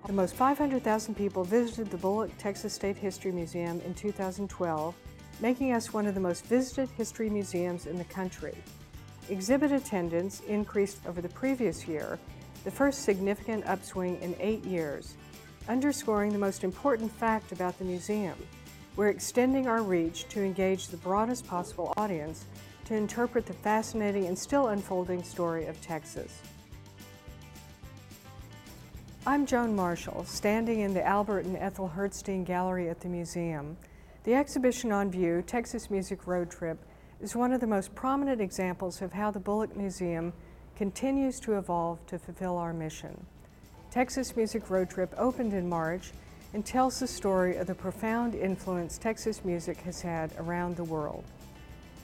Almost 500,000 people visited the Bullock Texas State History Museum in 2012, making us one of the most visited history museums in the country. Exhibit attendance increased over the previous year, the first significant upswing in 8 years, underscoring the most important fact about the museum. We're extending our reach to engage the broadest possible audience to interpret the fascinating and still unfolding story of Texas. I'm Joan Marshall, standing in the Albert and Ethel Hertzstein Gallery at the museum. The exhibition on view, Texas Music Road Trip, is one of the most prominent examples of how the Bullock Museum continues to evolve to fulfill our mission. Texas Music Road Trip opened in March and tells the story of the profound influence Texas music has had around the world.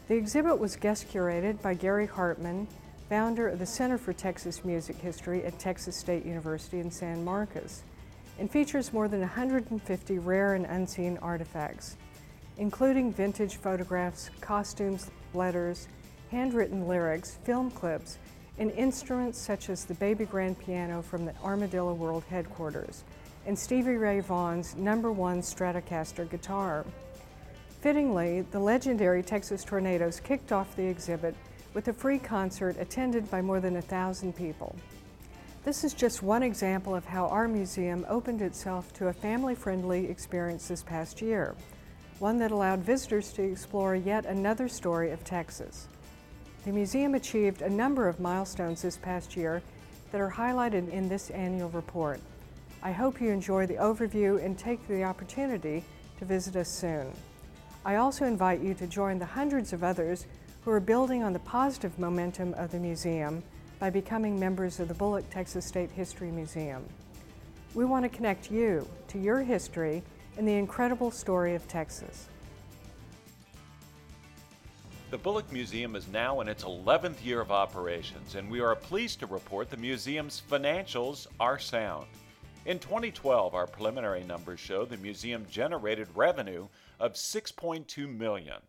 The exhibit was guest curated by Gary Hartman, founder of the Center for Texas Music History at Texas State University in San Marcos, and features more than 150 rare and unseen artifacts, including vintage photographs, costumes, letters, handwritten lyrics, film clips, and instruments such as the baby grand piano from the Armadillo World headquarters, and Stevie Ray Vaughan's #1 Stratocaster guitar. Fittingly, the legendary Texas Tornadoes kicked off the exhibit with a free concert attended by more than 1,000 people. This is just one example of how our museum opened itself to a family-friendly experience this past year, one that allowed visitors to explore yet another story of Texas. The museum achieved a number of milestones this past year that are highlighted in this annual report. I hope you enjoy the overview and take the opportunity to visit us soon. I also invite you to join the hundreds of others who are building on the positive momentum of the museum by becoming members of the Bullock Texas State History Museum. We want to connect you to your history and the incredible story of Texas. The Bullock Museum is now in its 11th year of operations, and we are pleased to report the museum's financials are sound. In 2012, our preliminary numbers show the museum generated revenue of $6.2 million.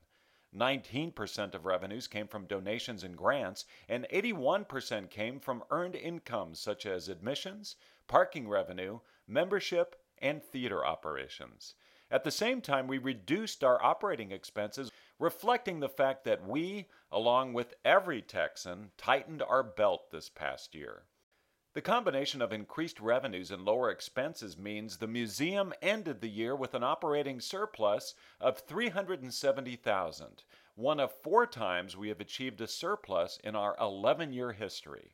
19% of revenues came from donations and grants, and 81% came from earned income such as admissions, parking revenue, membership, and theater operations. At the same time, we reduced our operating expenses, reflecting the fact that we, along with every Texan, tightened our belt this past year. The combination of increased revenues and lower expenses means the museum ended the year with an operating surplus of $370,000, one of 4 times we have achieved a surplus in our 11-year history.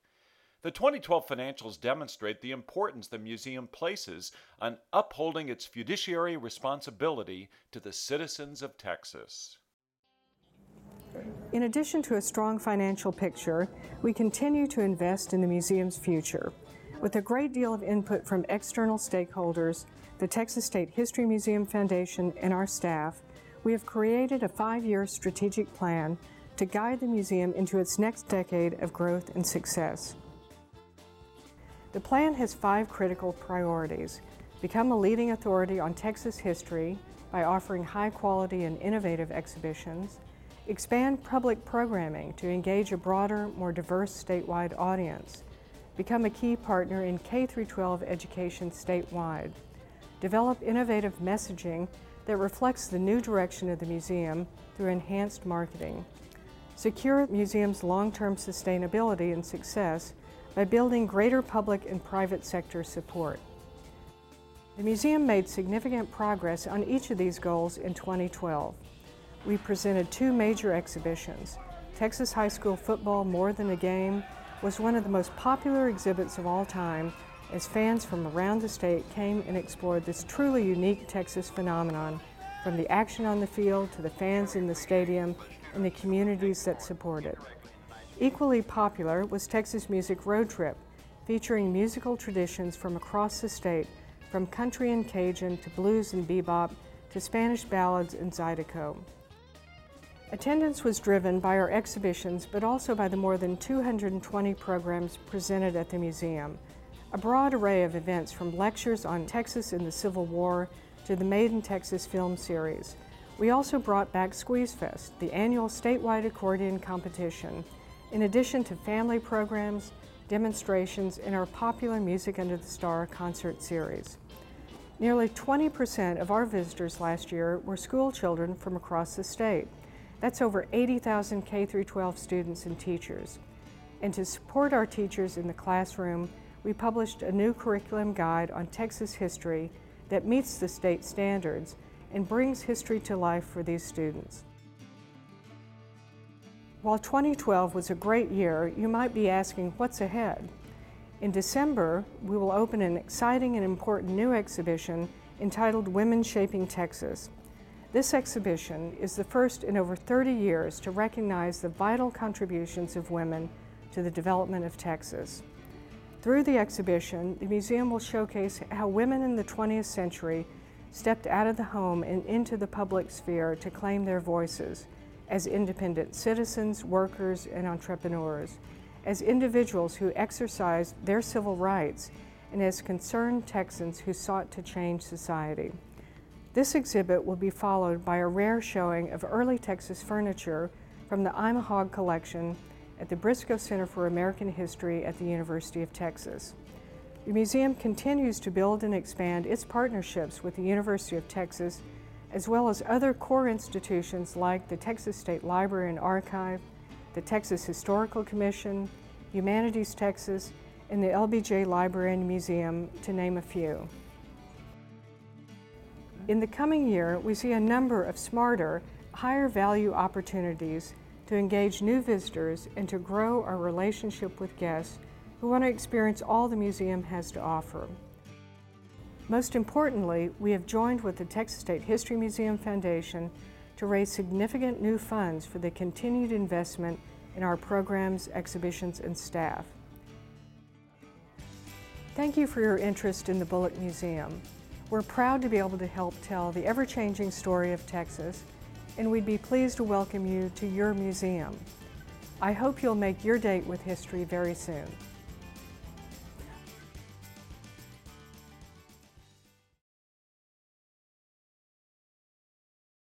The 2012 financials demonstrate the importance the museum places on upholding its fiduciary responsibility to the citizens of Texas. In addition to a strong financial picture, we continue to invest in the museum's future. With a great deal of input from external stakeholders, the Texas State History Museum Foundation, and our staff, we have created a 5-year strategic plan to guide the museum into its next decade of growth and success. The plan has 5 critical priorities: become a leading authority on Texas history by offering high-quality and innovative exhibitions, expand public programming to engage a broader, more diverse statewide audience, become a key partner in K-12 education statewide, develop innovative messaging that reflects the new direction of the museum through enhanced marketing, secure the museum's long-term sustainability and success by building greater public and private sector support. The museum made significant progress on each of these goals in 2012. We presented 2 major exhibitions. Texas High School Football More Than a Game was one of the most popular exhibits of all time as fans from around the state came and explored this truly unique Texas phenomenon, from the action on the field to the fans in the stadium and the communities that support it. Equally popular was Texas Music Road Trip, featuring musical traditions from across the state, from country and Cajun to blues and bebop to Spanish ballads and zydeco. Attendance was driven by our exhibitions, but also by the more than 220 programs presented at the museum. A broad array of events, from lectures on Texas in the Civil War to the Made in Texas film series. We also brought back Squeeze Fest, the annual statewide accordion competition, in addition to family programs, demonstrations, and our popular Music Under the Star concert series. Nearly 20% of our visitors last year were school children from across the state. That's over 80,000 K-12 students and teachers. And to support our teachers in the classroom, we published a new curriculum guide on Texas history that meets the state standards and brings history to life for these students. While 2012 was a great year, you might be asking, what's ahead? In December, we will open an exciting and important new exhibition entitled Women Shaping Texas. This exhibition is the first in over 30 years to recognize the vital contributions of women to the development of Texas. Through the exhibition, the museum will showcase how women in the 20th century stepped out of the home and into the public sphere to claim their voices as independent citizens, workers, and entrepreneurs, as individuals who exercised their civil rights, and as concerned Texans who sought to change society. This exhibit will be followed by a rare showing of early Texas furniture from the Imahog collection at the Briscoe Center for American History at the University of Texas. The museum continues to build and expand its partnerships with the University of Texas, as well as other core institutions like the Texas State Library and Archive, the Texas Historical Commission, Humanities Texas, and the LBJ Library and Museum, to name a few. In the coming year, we see a number of smarter, higher value opportunities to engage new visitors and to grow our relationship with guests who want to experience all the museum has to offer. Most importantly, we have joined with the Texas State History Museum Foundation to raise significant new funds for the continued investment in our programs, exhibitions, and staff. Thank you for your interest in the Bullock Museum. We're proud to be able to help tell the ever-changing story of Texas, and we'd be pleased to welcome you to your museum. I hope you'll make your date with history very soon.